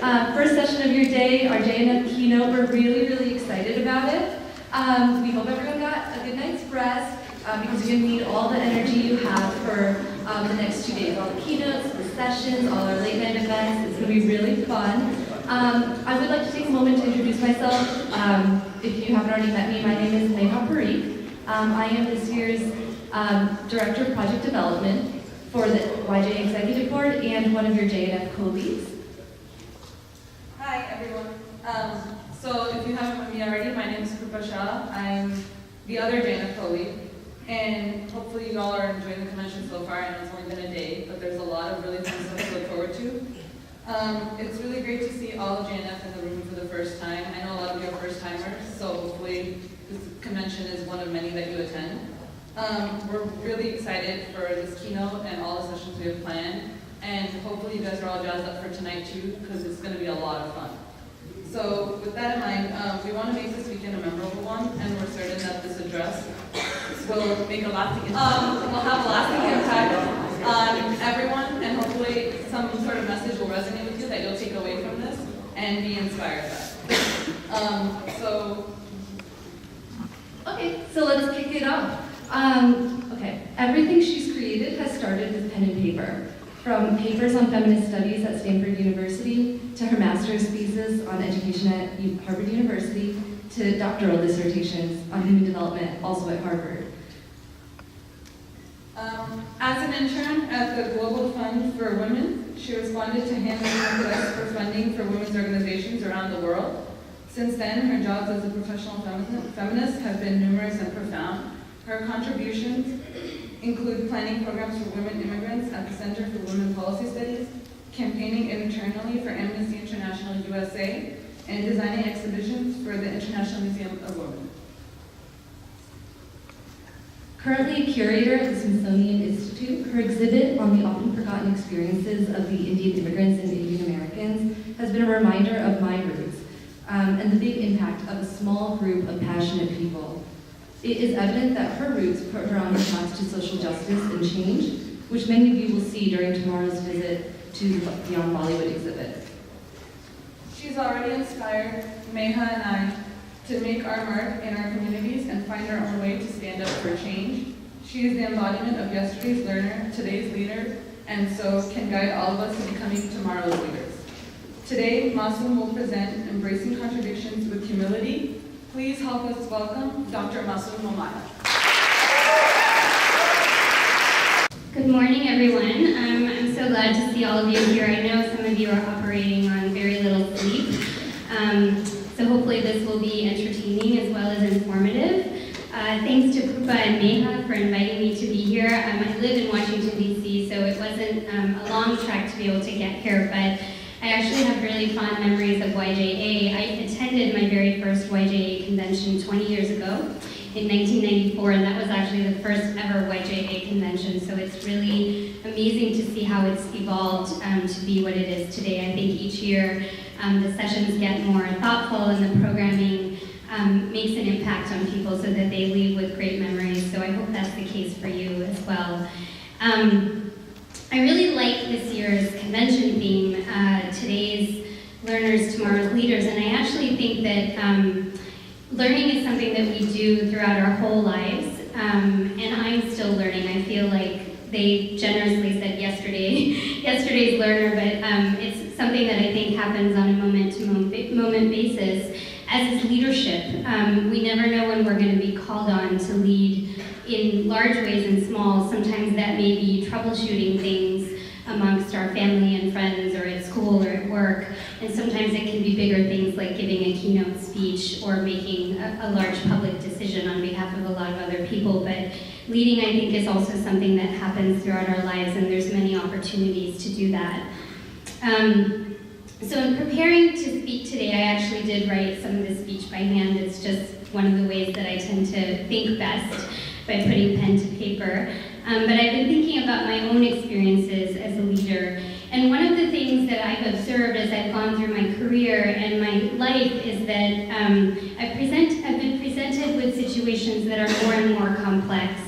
First session of your day, our JNF Keynote. We're really excited about it. We hope everyone got a good night's rest because you're going to need all the energy you have for the next 2 days. All the keynotes, the sessions, all our late night events. It's going to be really fun. I would like to take a moment to introduce myself. If you haven't already met me, my name is Neha Parikh. I am this year's Director of Project Development for the YJA Executive Board and one of your JNF co-leads. Hi, everyone. So if you haven't met me already, my name is Krupa Shah. I'm the other JNF co-lead, and hopefully you all are enjoying the convention so far. I know it's only been a day, but there's a lot of really fun stuff to look forward to. It's really great to see all of JNF in the room for the first time. I know a lot of you are first-timers, so hopefully this convention is one of many that you attend. We're really excited for this keynote and all the sessions we have planned, and hopefully you guys are all jazzed up for tonight too, because it's going to be a lot of fun. So with that in mind, we want to make this weekend a memorable one, and we're certain that this address will make a lasting impact. Will have a lasting impact on everyone, and hopefully some sort of message will resonate with you that you'll take away from this and be inspired by. Okay, so let's kick it off. Everything she's created has started with pen and paper. From papers on feminist studies at Stanford University, to her master's thesis on education at Harvard University, to doctoral dissertations on human development, also at Harvard. As an intern at the Global Fund for Women, she responded to handwritten requests for funding for women's organizations around the world. Since then, her jobs as a professional feminist have been numerous and profound. Her contributions include planning programs for women immigrants at the Center for Women Policy Studies, campaigning internally for Amnesty International USA, and designing exhibitions for the International Museum of Women. Currently a curator at the Smithsonian Institute, her exhibit on the often forgotten experiences of the Indian immigrants and Indian Americans has been a reminder of my roots and the big impact of a small group of passionate people. It is evident that her roots put her on the path to social justice and change, which many of you will see during tomorrow's visit to the Beyond Bollywood exhibit. She's already inspired Meha and I to make our mark in our communities and find our own way to stand up for change. She is the embodiment of yesterday's learner, today's leader, and so can guide all of us to becoming tomorrow's leaders. Today, Masum will present Embracing Contradictions with Humility. Please help us welcome Dr. Masum Momaya. Good morning, everyone. I'm so glad to see all of you here. I know some of you are operating on very little sleep, so hopefully this will be entertaining as well as informative. Thanks to Krupa and Neha for inviting me to be here. I live in Washington, D.C., so it wasn't a long trek to be able to get here, but I actually have really fond memories of YJA. I attended my very first YJA convention 20 years ago in 1994, and that was actually the first ever YJA convention, so it's really amazing to see how it's evolved to be what it is today. I think each year the sessions get more thoughtful and the programming makes an impact on people so that they leave with great memories, so I hope that's the case for you as well. I really like this year's convention theme, today's learners, tomorrow's leaders, and I actually think that learning is something that we do throughout our whole lives, and I'm still learning. I feel like they generously said yesterday's learner, but it's something that I think happens on a moment-to-moment basis, as is leadership. We never know when we're going to be called on to lead in large ways and small. Sometimes that may be troubleshooting things amongst our family and friends or at school or at work. And sometimes it can be bigger things like giving a keynote speech or making a large public decision on behalf of a lot of other people. But leading, I think, is also something that happens throughout our lives, and there's many opportunities to do that. So in preparing to speak today, I actually did write some of the speech by hand. It's just one of the ways that I tend to think best, by putting pen to paper. But I've been thinking about my own experiences as a leader. And one of the things that I've observed as I've gone through my career and my life is that I've been presented with situations that are more and more complex.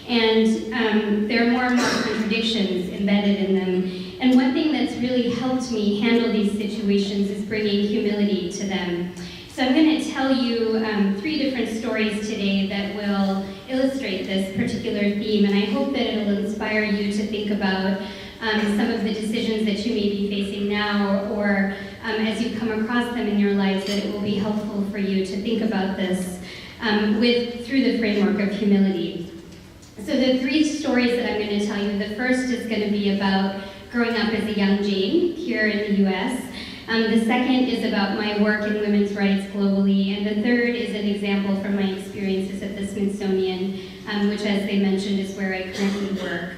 And there are more contradictions embedded in them. And one thing that's really helped me handle these situations situations is bringing humility to them. So I'm going to tell you 3 different stories today that will illustrate this particular theme, and I hope that it will inspire you to think about some of the decisions that you may be facing now, or as you come across them in your lives, that it will be helpful for you to think about this through the framework of humility. So the 3 stories that I'm going to tell you, the first is going to be about growing up as a young Jane here in the US. The second is about my work in women's rights globally, and the third is an example from my experiences at the Smithsonian, which, as they mentioned, is where I currently work.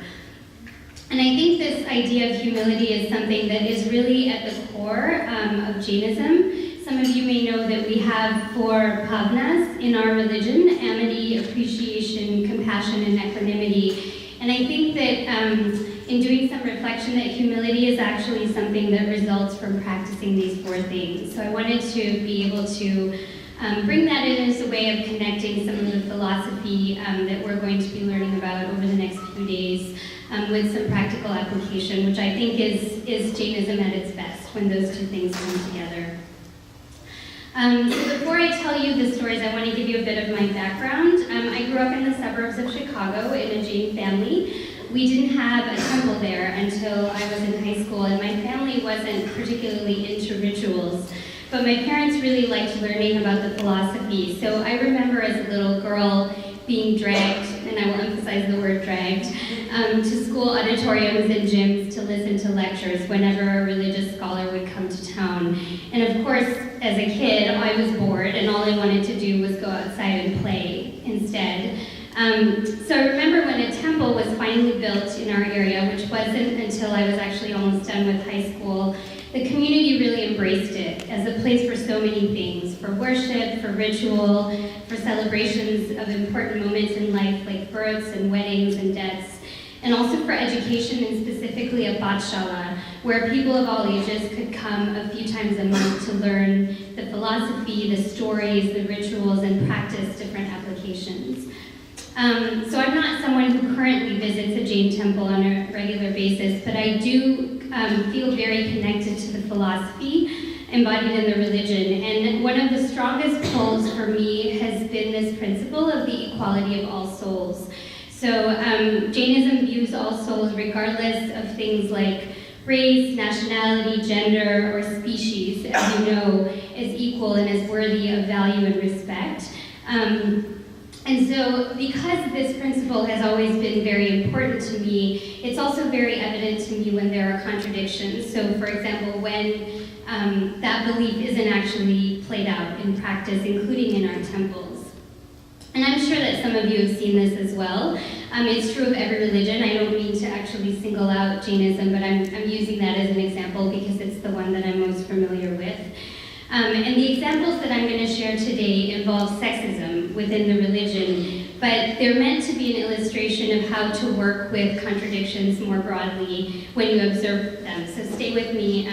And I think this idea of humility is something that is really at the core of Jainism. Some of you may know that we have 4 bhavnas in our religion: amity, appreciation, compassion, and equanimity. And I think that in doing some reflection, that humility is actually something that results from practicing these 4 things. So I wanted to be able to bring that in as a way of connecting some of the philosophy that we're going to be learning about over the next few days with some practical application, which I think is Jainism at its best, when those 2 things come together. So before I tell you the stories, I want to give you a bit of my background. I grew up in the suburbs of Chicago in a Jain family. We didn't have a temple there until I was in high school, and my family wasn't particularly into rituals. But my parents really liked learning about the philosophy. So I remember as a little girl being dragged, and I will emphasize the word dragged, to school auditoriums and gyms to listen to lectures whenever a religious scholar would come to town. And of course, as a kid, I was bored, and all I wanted to do was go outside and play instead. So I remember when a temple was finally built in our area, which wasn't until I was actually almost done with high school, the community really embraced it as a place for so many things: for worship, for ritual, for celebrations of important moments in life like births and weddings and deaths, and also for education, and specifically a pathshala, where people of all ages could come a few times a month to learn the philosophy, the stories, the rituals, and practice different applications. So I'm not someone who currently visits a Jain temple on a regular basis, but I do feel very connected to the philosophy embodied in the religion. And one of the strongest pulls for me has been this principle of the equality of all souls. So Jainism views all souls, regardless of things like race, nationality, gender, or species, as you know, as equal and as worthy of value and respect. And so, because this principle has always been very important to me, it's also very evident to me when there are contradictions. So, for example, when that belief isn't actually played out in practice, including in our temples. And I'm sure that some of you have seen this as well. It's true of every religion. I don't mean to actually single out Jainism, but I'm using that as an example because it's the one that I'm most familiar with. And the examples that I'm going to share today involve sexism within the religion, but they're meant to be an illustration of how to work with contradictions more broadly when you observe them. So stay with me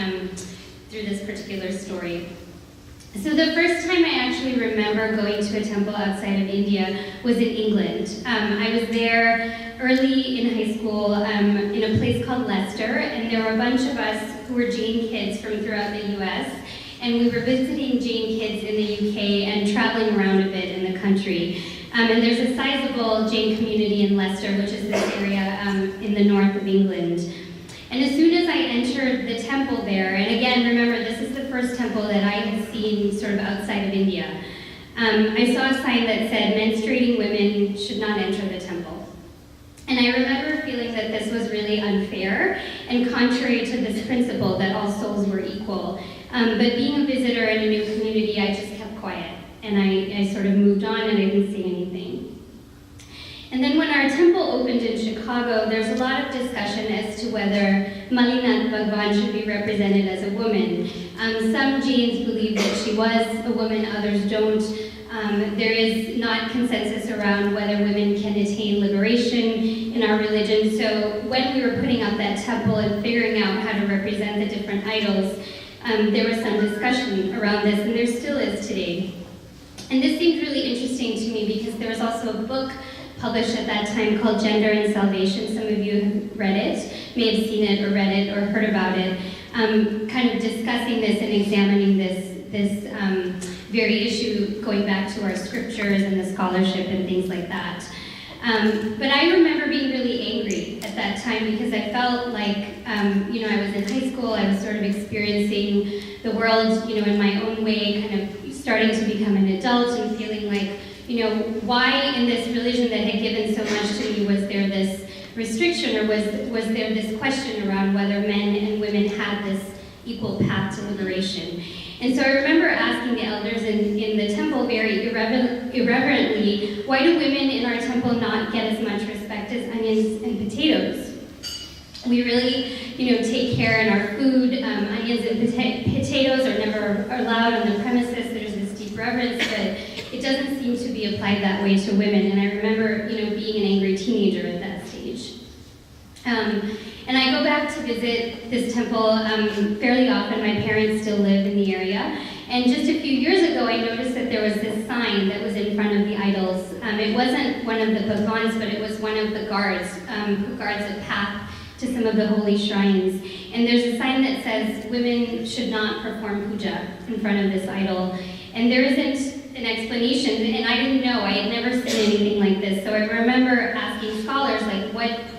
through this particular story. So the first time I actually remember going to a temple outside of India was in England. I was there early in high school in a place called Leicester, and there were a bunch of us who were Jain kids from throughout the US. And we were visiting Jain kids in the UK and traveling around a bit in the country. And there's a sizable Jain community in Leicester, which is this area in the north of England. And as soon as I entered the temple there, and again, remember, this is the first temple that I had seen sort of outside of India, I saw a sign that said, menstruating women should not enter the temple. And I remember feeling that this was really unfair and contrary to this principle that all souls were equal. But being a visitor in a new community, I just kept quiet, and I sort of moved on, and I didn't say anything. And then when our temple opened in Chicago, there's a lot of discussion as to whether Malinath Bhagwan should be represented as a woman. Some Jains believe that she was a woman, others don't. There is not consensus around whether women can attain liberation in our religion. So when we were putting up that temple and figuring out how to represent the different idols, there was some discussion around this, and there still is today. And this seemed really interesting to me because there was also a book published at that time called Gender and Salvation. Some of you have read it, may have seen it or read it or heard about it. kind of discussing this and examining this very issue, going back to our scriptures and the scholarship and things like that. But I remember being really angry at that time because I felt like, I was in high school, I was sort of experiencing the world, in my own way, kind of starting to become an adult and feeling like, why in this religion that had given so much to me was there this restriction, or was there this question around whether men and women had this equal path to liberation. And so I remember asking the elders in the temple very irreverently, why do women in our temple not get as much respect as onions and potatoes? We really, take care in our food. Onions and potatoes are never allowed on the premises. There's this deep reverence, but it doesn't seem to be applied that way to women. And I remember, being an angry teenager at that stage. And I go back to visit this temple fairly often. My parents still live in the area. And just a few years ago, I noticed that there was this sign that was in front of the idols. It wasn't one of the bhagwans, but it was one of the guards who guards a path to some of the holy shrines. And there's a sign that says, women should not perform puja in front of this idol. And there isn't an explanation, and I didn't know. I had never seen anything like this. So I remember asking scholars, like,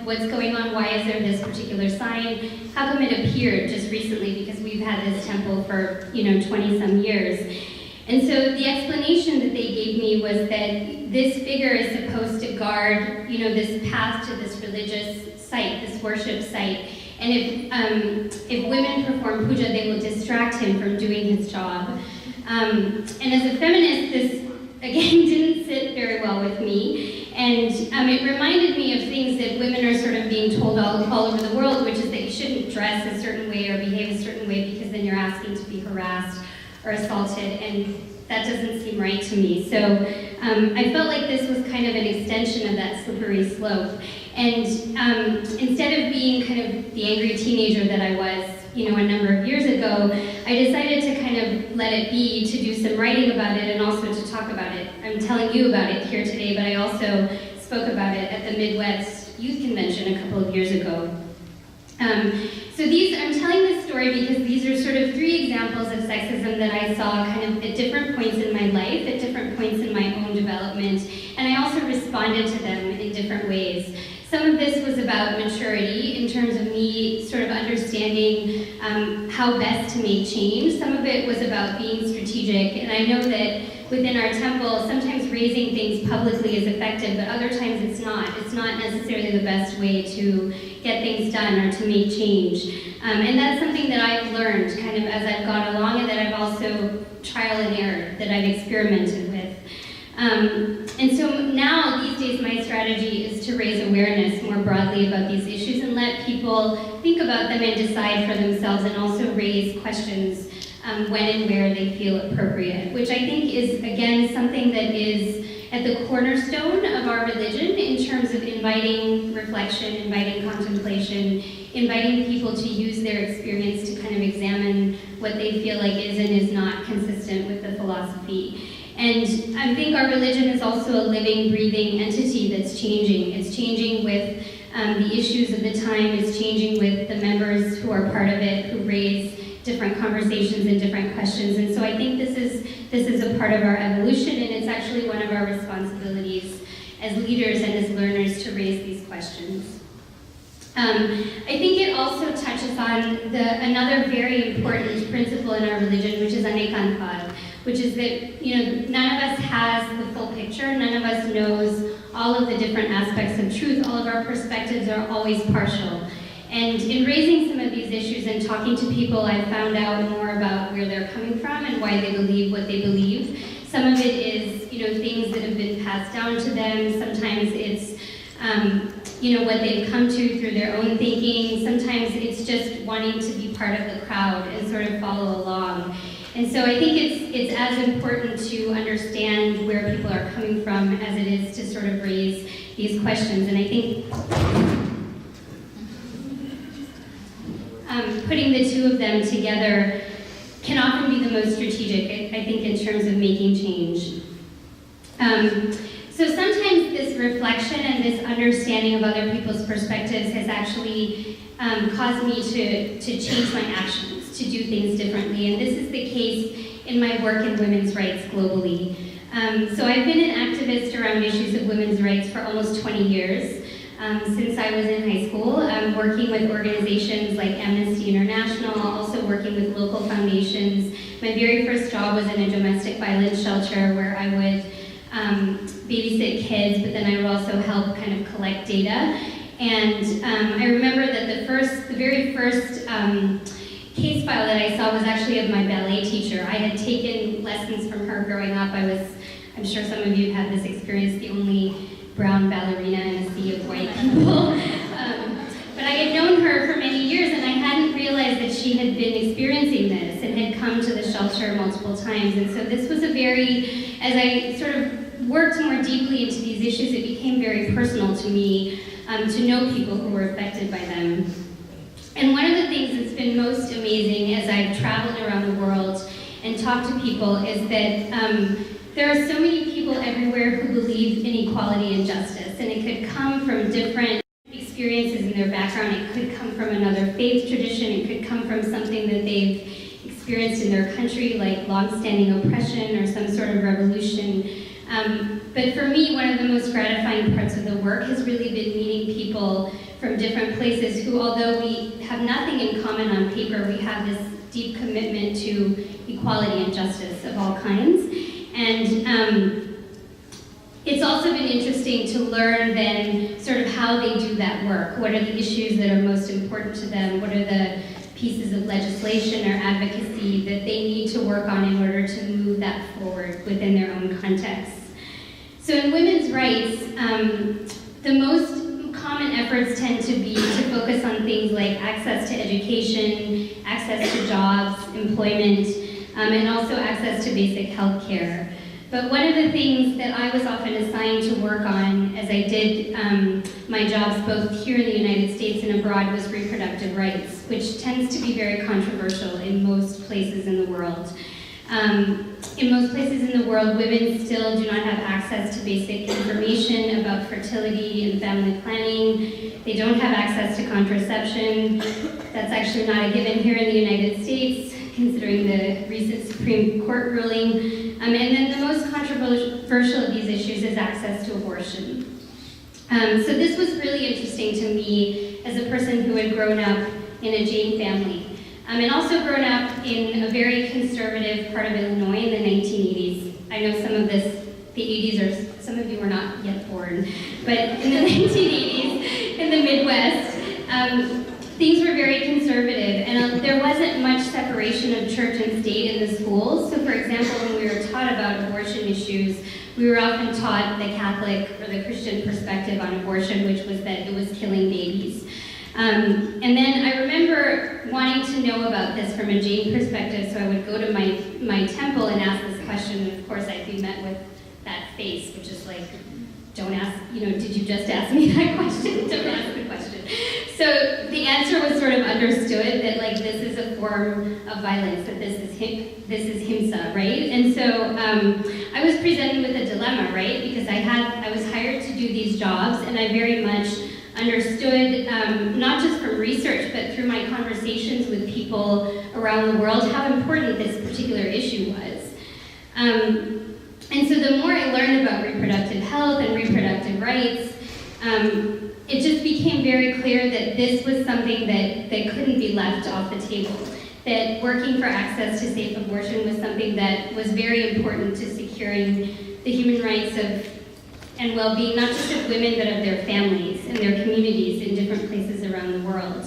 what's going on? Why is there this particular sign? How come it appeared just recently? Because we've had this temple for, 20-some years. And so the explanation that they gave me was that this figure is supposed to guard, this path to this religious site, this worship site. And if women perform puja, they will distract him from doing his job. And as a feminist, this, again, didn't sit very well with me. And it reminded me of things that women are sort of being told all over the world, which is that you shouldn't dress a certain way or behave a certain way because then you're asking to be harassed or assaulted, and that doesn't seem right to me. So I felt like this was kind of an extension of that slippery slope. And instead of being kind of the angry teenager that I was, a number of years ago, I decided to kind of let it be, to do some writing about it and also to talk about it. I'm telling you about it here today, but I also spoke about it at the Midwest Youth Convention a couple of years ago. So I'm telling this story because these are sort of 3 examples of sexism that I saw kind of at different points in my life, at different points in my own development, and I also responded to them in different ways. Some of this was about maturity in terms of me sort of understanding how best to make change. Some of it was about being strategic, and I know that within our temple, sometimes raising things publicly is effective, but other times it's not. It's not necessarily the best way to get things done or to make change. And that's something that I've learned kind of as I've gone along, and that I've also trial and error, that I've experimented with. And so now, these days, my strategy is to raise awareness more broadly about these issues and let people think about them and decide for themselves, and also raise questions when and where they feel appropriate, which I think is, again, something that is at the cornerstone of our religion in terms of inviting reflection, inviting contemplation, inviting people to use their experience to kind of examine what they feel like is and is not consistent with the philosophy. And I think our religion is also a living, breathing entity that's changing. It's changing with the issues of the time. It's changing with the members who are part of it, who raise different conversations and different questions. And so I think this is a part of our evolution, and it's actually one of our responsibilities as leaders and as learners to raise these questions. I think it also touches on another very important principle in our religion, which is anekanpad, which is that none of us has the full picture, none of us knows all of the different aspects of truth. All of our perspectives are always partial. And in raising some of these issues and talking to people, I found out more about where they're coming from and why they believe what they believe. Some of it is, things that have been passed down to them. Sometimes it's, what they've come to through their own thinking. Sometimes it's just wanting to be part of the crowd and sort of follow along. And so I think it's as important to understand where people are coming from as it is to sort of raise these questions. And I think putting the two of them together can often be the most strategic, I think, in terms of making change. So sometimes this reflection and this understanding of other people's perspectives has actually caused me to change my actions, to do things differently. And this is the case in my work in women's rights globally. So I've been an activist around issues of women's rights for almost 20 years. Since I was in high school, working with organizations like Amnesty International, also working with local foundations. My very first job was in a domestic violence shelter where I would babysit kids, but then I would also help kind of collect data. And I remember that the very first case file that I saw was actually of my ballet teacher. I had taken lessons from her growing up. I'm sure some of you have had this experience, the only brown ballerina in a sea of white people. But I had known her for many years, and I hadn't realized that she had been experiencing this and had come to the shelter multiple times. And so this was as I sort of worked more deeply into these issues, it became very personal to me to know people who were affected by them. And one of the things that's been most amazing as I've traveled around the world and talked to people is that there are so many people everywhere who believe in equality and justice, and it could come from different experiences in their background. It could come from another faith tradition. It could come from something that they've experienced in their country, like long-standing oppression or some sort of revolution. But for me, one of the most gratifying parts of the work has really been meeting people from different places who, although we have nothing in common on paper, we have this deep commitment to equality and justice of all kinds. And it's also been interesting to learn then sort of how they do that work. What are the issues that are most important to them? What are the pieces of legislation or advocacy that they need to work on in order to move that forward within their own contexts? So in women's rights, the most common efforts tend to be to focus on things like access to education, access to jobs, employment, and also access to basic health care. But one of the things that I was often assigned to work on as I did my jobs both here in the United States and abroad was reproductive rights, which tends to be very controversial in most places in the world. In most places in the world, women still do not have access to basic information about fertility and family planning. They don't have access to contraception. That's actually not a given here in the United States, considering the recent Supreme Court ruling. And then the most controversial of these issues is access to abortion. So this was really interesting to me as a person who had grown up in a Jain family. And also grown up in a very conservative part of Illinois in the 1980s. I know some of this, the 80s, or some of you were not yet born, but in the 1980s, in the Midwest, things were very conservative, and there wasn't much separation of church and state in the schools. So for example, when we were taught about abortion issues, we were often taught the Catholic or the Christian perspective on abortion, which was that it was killing babies. And then I remember wanting to know about this from a Jain perspective, so I would go to my temple and ask this question, and of course I'd be met with that face, which is like, don't ask, did you just ask me that question? Don't ask the question. So the answer was sort of understood that like this is a form of violence, that this is himsa, right? And so I was presented with a dilemma, right? Because I was hired to do these jobs, and I very much understood, not just from research, but through my conversations with people around the world, how important this particular issue was. And so the more I learned about reproductive health and reproductive rights, it just became very clear that this was something that couldn't be left off the table. That working for access to safe abortion was something that was very important to securing the human rights and well-being, not just of women, but of their families and their communities in different places around the world.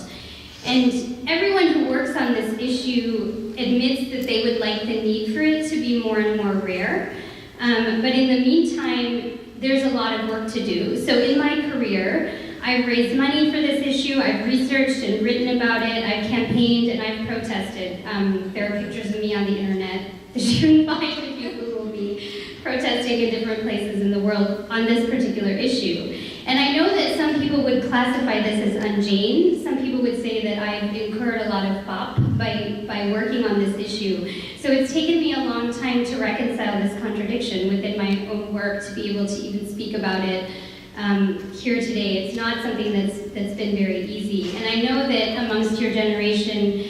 And everyone who works on this issue admits that they would like the need for it to be more and more rare. But in the meantime, there's a lot of work to do. So in my career, I've raised money for this issue, I've researched and written about it, I've campaigned, and I've protested. There are pictures of me on the internet that you can find if you Google me, protesting in different places in the world on this particular issue. And I know that some people would classify this as un-Jain. Some people would say that I've incurred a lot of fop by working on this issue. So it's taken me a long time to reconcile this contradiction within my own work, to be able to even speak about it here today. It's not something that's been very easy. And I know that amongst your generation,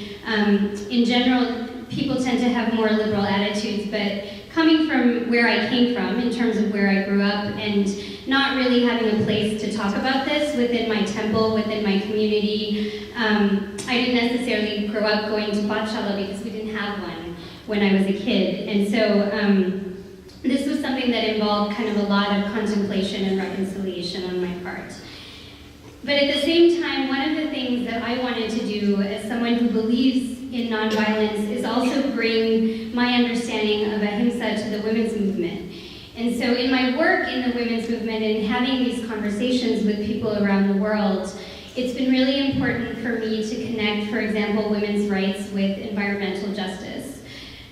in general, people tend to have more liberal attitudes, but coming from where I came from, in terms of where I grew up, and not really having a place to talk about this within my temple, within my community, I didn't necessarily grow up going to Pathshala because we didn't have one when I was a kid. And so this was something that involved kind of a lot of contemplation and reconciliation on my part. But at the same time, one of the things that I wanted to do as someone who believes in nonviolence is also bring my understanding of ahimsa to the women's movement. And so in my work in the women's movement and having these conversations with people around the world, it's been really important for me to connect, for example, women's rights with environmental justice.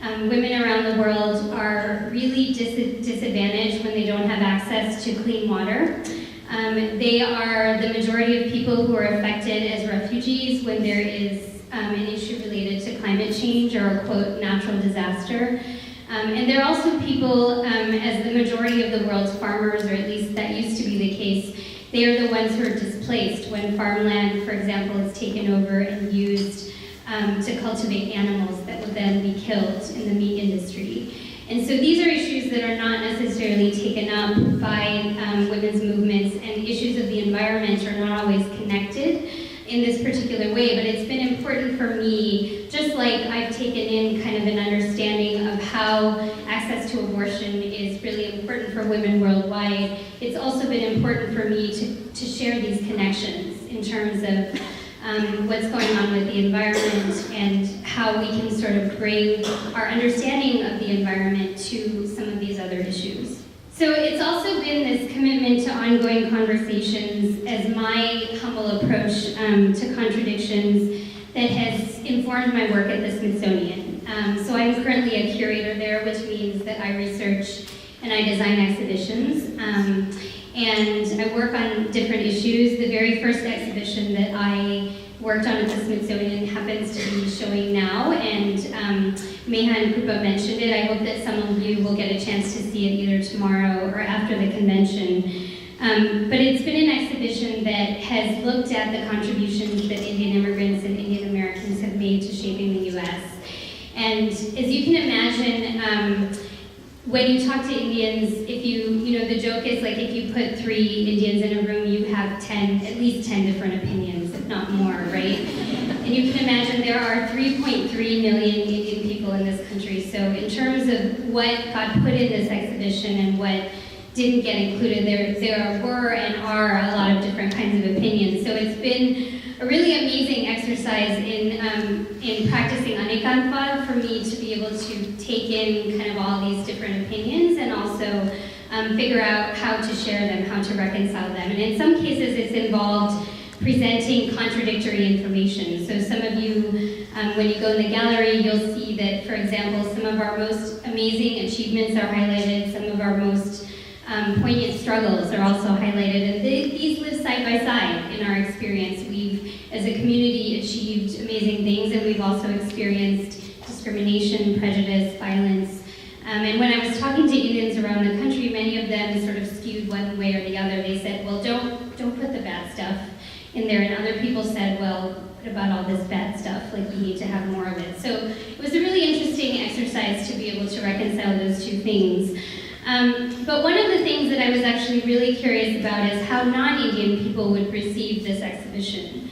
Women around the world are really disadvantaged when they don't have access to clean water. They are the majority of people who are affected as refugees when there is an issue related to climate change or a quote natural disaster. And they're also people, as the majority of the world's farmers, or at least that used to be the case, they are the ones who are displaced when farmland, for example, is taken over and used to cultivate animals that would then be killed in the meat industry. And so these are issues that are not necessarily taken up by women's movements, and issues of the environment are not always connected in this particular way, but it's been important for me, just like I've taken in kind of an understanding of how access to abortion is really important for women worldwide, it's also been important for me to share these connections in terms of what's going on with the environment and how we can sort of bring our understanding of the environment to some of these other issues. So it's also been this commitment to ongoing conversations as my humble approach to contradictions that has informed my work at the Smithsonian. So I'm currently a curator there, which means that I research and I design exhibitions. And I work on different issues. The very first exhibition that I worked on at the Smithsonian happens to be showing now, and Meha and Krupa mentioned it. I hope that some of you will get a chance to see it either tomorrow or after the convention. But it's been an exhibition that has looked at the contributions that Indian immigrants and Indian Americans have made to shaping the US. And as you can imagine, when you talk to Indians, if you know, the joke is like if you put 3 Indians in a room, you have at least 10 different opinions, if not more, right? And you can imagine there are 3.3 million Indian people in this country. So in terms of what got put in this exhibition and what didn't get included, there were and are a lot of different kinds of opinions. So it's been a really amazing exercise in practicing anikantva for me to be able to take in kind of all these different opinions and also figure out how to share them, how to reconcile them. And in some cases it's involved presenting contradictory information. So some of you, when you go in the gallery, you'll see that, for example, some of our most amazing achievements are highlighted, some of our most poignant struggles are also highlighted, and these live side by side in our experience. We've, as a community, achieved amazing things, and we've also experienced discrimination, prejudice, violence. And when I was talking to Indians around the country, many of them sort of skewed one way or the other. They said, well, don't put the bad stuff in there, and other people said, well, what about all this bad stuff? Like, we need to have more of it. So it was a really interesting exercise to be able to reconcile those two things. But one of the things that I was actually really curious about is how non-Indian people would receive this exhibition.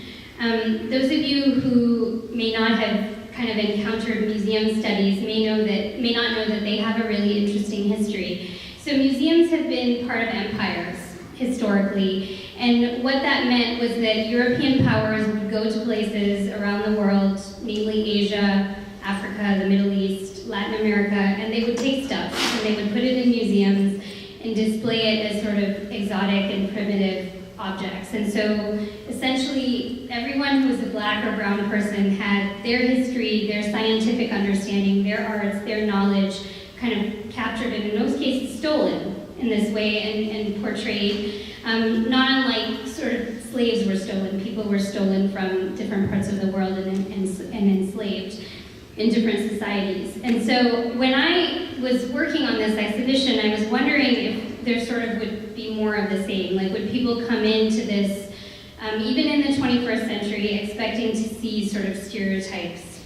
Those of you who may not have kind of encountered museum studies may not know that they have a really interesting history. So museums have been part of empires historically, and what that meant was that European powers would go to places around the world, namely Asia, Africa, the Middle East, Latin America, and they would take stuff and they would put it in museums and display it as sort of exotic and primitive objects. And so essentially everyone who was a black or brown person had their history, their scientific understanding, their arts, their knowledge kind of captured and in most cases stolen in this way and portrayed. Not unlike sort of slaves were stolen. People were stolen from different parts of the world and enslaved in different societies. And so when I was working on this exhibition, I was wondering if there sort of would be more of the same? Like, would people come into this, even in the 21st century, expecting to see sort of stereotypes?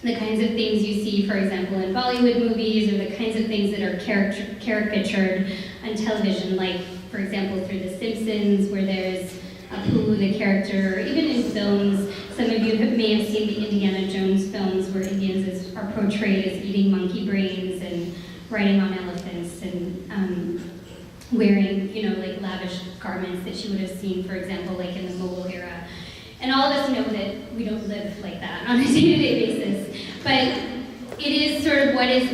The kinds of things you see, for example, in Bollywood movies, or the kinds of things that are caricatured on television, like, for example, through The Simpsons, where there's Apu, the character, or even in films. Some of you may have seen the Indiana Jones films, where Indians are portrayed as eating monkey brains and riding on elephants and wearing, like lavish garments that you would have seen, for example, like in the Mughal era. And all of us know that we don't live like that on a day-to-day basis. But it is sort of what is in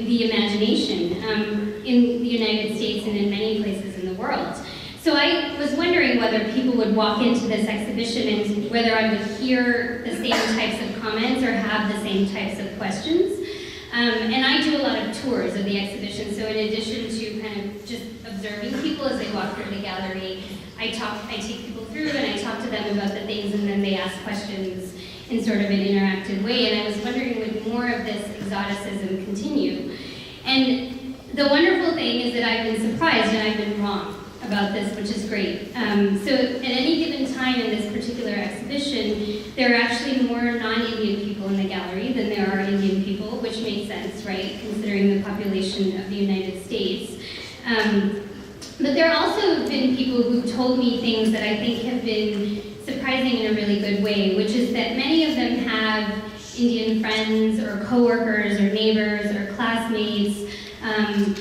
the imagination in the United States and in many places in the world. So I was wondering whether people would walk into this exhibition and whether I would hear the same types of comments or have the same types of questions. And I do a lot of tours of the exhibition, so in addition to kind of just observing people as they walk through the gallery, I take people through and I talk to them about the things, and then they ask questions in sort of an interactive way. And I was wondering, would more of this exoticism continue? And the wonderful thing is that I've been surprised and I've been wrong about this, which is great. So at any given time in this particular exhibition, there are actually more non-Indian people in the gallery than there are Indian people, which makes sense, right, considering the population of the United States. But there also have been people who've told me things that I think have been surprising in a really good way, which is that many of them have Indian friends or coworkers or neighbors or classmates,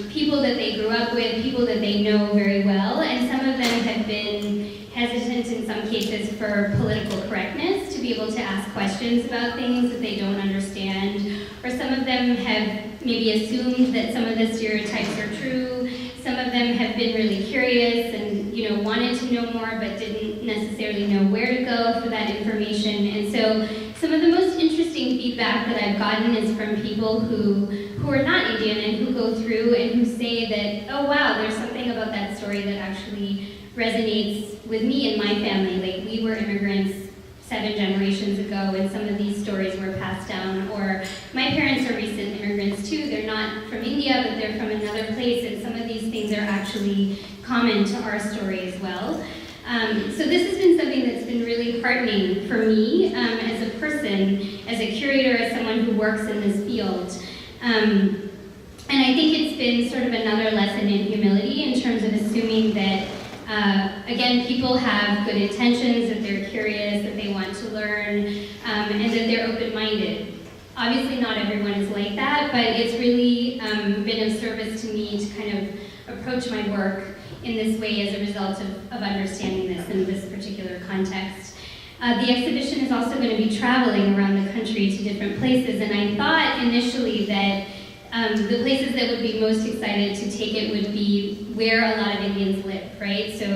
people that they grew up with, people that they know very well, and some of them have been hesitant in some cases for political correctness, to be able to ask questions about things that they don't understand, or some of them have maybe assumed that some of the stereotypes are true. Some of them have been really curious and wanted to know more but didn't necessarily know where to go for that information. And so some of the most interesting feedback that I've gotten is from people who are not Indian and who go through and who say that, oh wow, there's something about that story that actually resonates with me and my family. Like, we were immigrants 7 generations ago, and some of these stories were passed down. Or my parents are recent immigrants too. They're not from India, but they're from another place, and some of these things are actually common to our story as well. So this has been something that's been really heartening for me as a person, as a curator, as someone who works in this field. And I think it's been sort of another lesson in humility in terms of assuming that again, people have good intentions, that they're curious, that they want to learn, and that they're open-minded. Obviously not everyone is like that, but it's really been of service to me to kind of approach my work in this way as a result of understanding this in this particular context. The exhibition is also going to be traveling around the country to different places, and I thought initially that the places that would be most excited to take it would be where a lot of Indians live, right? So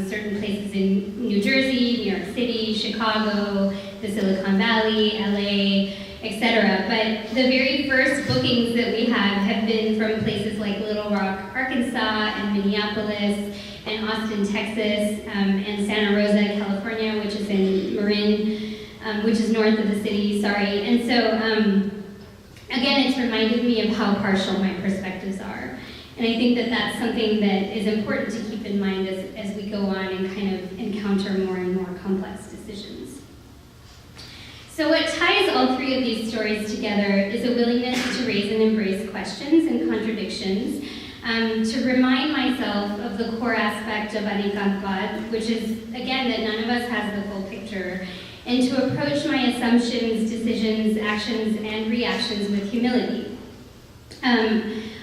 certain places in New Jersey, New York City, Chicago, the Silicon Valley, LA, etc. But the very first bookings that we have been from places like Little Rock, Arkansas, and Minneapolis, and Austin, Texas, and Santa Rosa, California, which is in Marin, which is north of the city, sorry. And so, again, it's reminded me of how partial my perspectives are. And I think that that's something that is important to keep in mind as we go on and kind of encounter more and more complex decisions. So what ties all 3 of these stories together is a willingness to raise and embrace questions and contradictions, to remind myself of the core aspect of Anikantvad, which is, again, that none of us has the full picture, and to approach my assumptions, decisions, actions, and reactions with humility.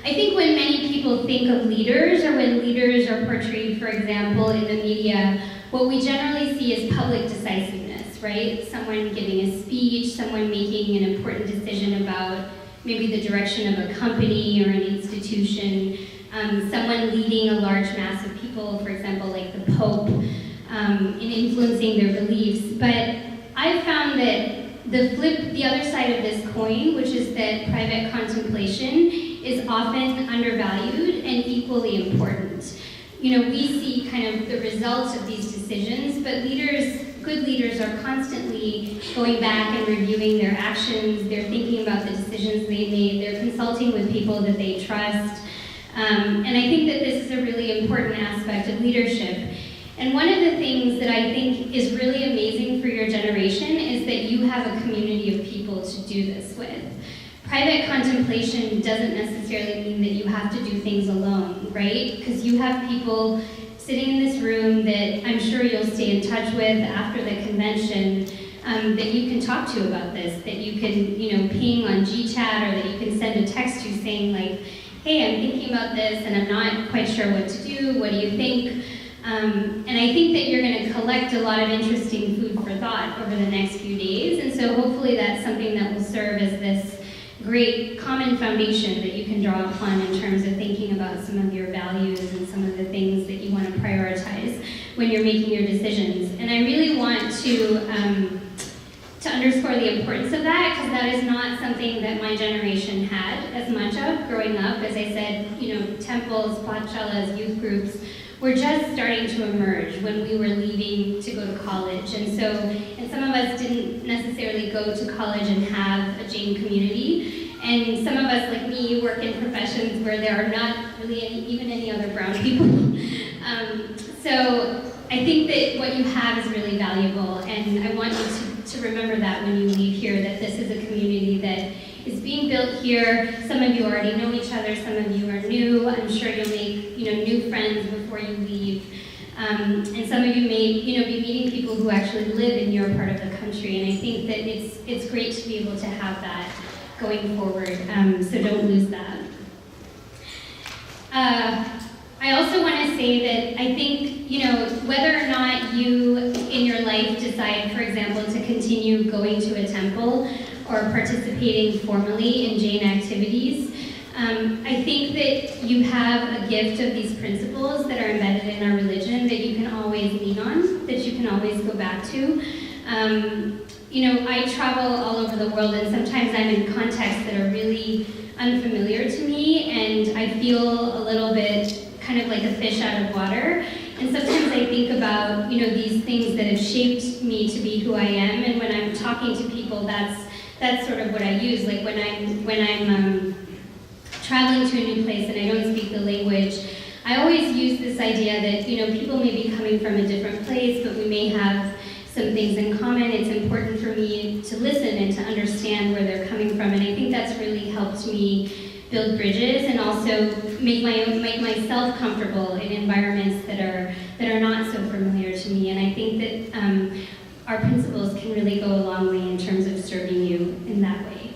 I think when many people think of leaders, or when leaders are portrayed, for example, in the media, what we generally see is public decisiveness, right? Someone giving a speech, someone making an important decision about maybe the direction of a company or an institution, someone leading a large mass of people, for example, like the Pope, in influencing their beliefs. But I've found that the other side of this coin, which is that private contemplation is often undervalued and equally important. We see kind of the results of these decisions, but good leaders are constantly going back and reviewing their actions. They're thinking about the decisions they made. They're consulting with people that they trust. And I think that this is a really important aspect of leadership. And one of the things that I think is really amazing for your generation is that you have a community of people to do this with. Private contemplation doesn't necessarily mean that you have to do things alone, right? Because you have people sitting in this room that I'm sure you'll stay in touch with after the convention, that you can talk to about this, that you can, ping on GChat, or that you can send a text to saying like, hey, I'm thinking about this and I'm not quite sure what to do, what do you think? And I think that you're going to collect a lot of interesting food for thought over the next few days, and so hopefully that's something that will serve as this great common foundation that you can draw upon in terms of thinking about some of your values and some of the things that you want to prioritize when you're making your decisions. And I really want to underscore the importance of that, because that is not something that my generation had as much of growing up. As I said, temples, pachalas, youth groups were just starting to emerge when we were leaving to go to college. And some of us didn't necessarily go to college and have a Jain community. And some of us, like me, work in professions where there are not really even any other brown people. So I think that what you have is really valuable, and I want you to remember that when you leave here, that this is a community that is being built here. Some of you already know each other, some of you are new. I'm sure you'll make new friends before you leave. And some of you may be meeting people who actually live in your part of the country, and I think that it's great to be able to have that going forward, so don't lose that. I also want to say that I think, whether or not you in your life decide, for example, to continue going to a temple or participating formally in Jain activities, I think that you have a gift of these principles that are embedded in our religion that you can always lean on, that you can always go back to. I travel all over the world, and sometimes I'm in contexts that are really unfamiliar to me, and I feel a little bit kind of like a fish out of water. And sometimes I think about, these things that have shaped me to be who I am, and when I'm talking to people, that's sort of what I use. Like when I'm traveling to a new place and I don't speak the language, I always use this idea that, people may be coming from a different place, but we may have some things in common. It's important for me to listen and to understand where they're coming from, and I think that's really helped me build bridges and also make myself comfortable in environments that are not so familiar to me. And I think that our principles can really go a long way in terms of serving you in that way.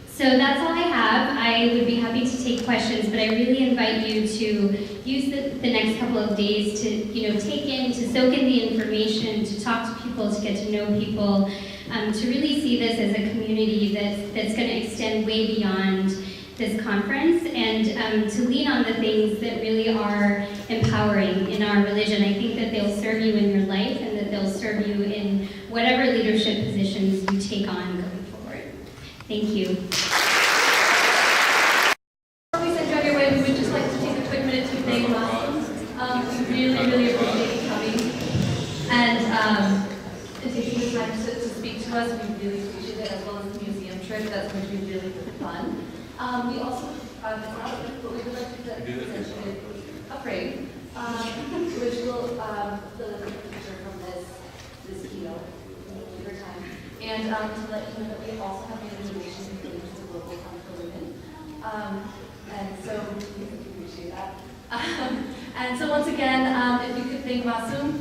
So that's all I have. I would be happy to take questions, but I really invite you to use the next couple of days to take in, to soak in the information, to talk to people, to get to know people, to really see this as a community that's going to extend way beyond this conference, and to lean on the things that really are empowering in our religion. I think that they'll serve you in your life, and that they'll serve you in whatever leadership positions you take on going forward. Thank you. Before we send you on your way, we would just like to take a quick minute to thank Masum. We really appreciate you coming and taking the time to speak to us. We really appreciate it, as well as the museum trip. That's going to be really fun. We also, but we would like to present you a frame, which will deliver a picture from this keynote over time. And to let you know that we also have made a donation in relation to the Global Fund for Women. And so we appreciate that. And so once again, if you could thank Masum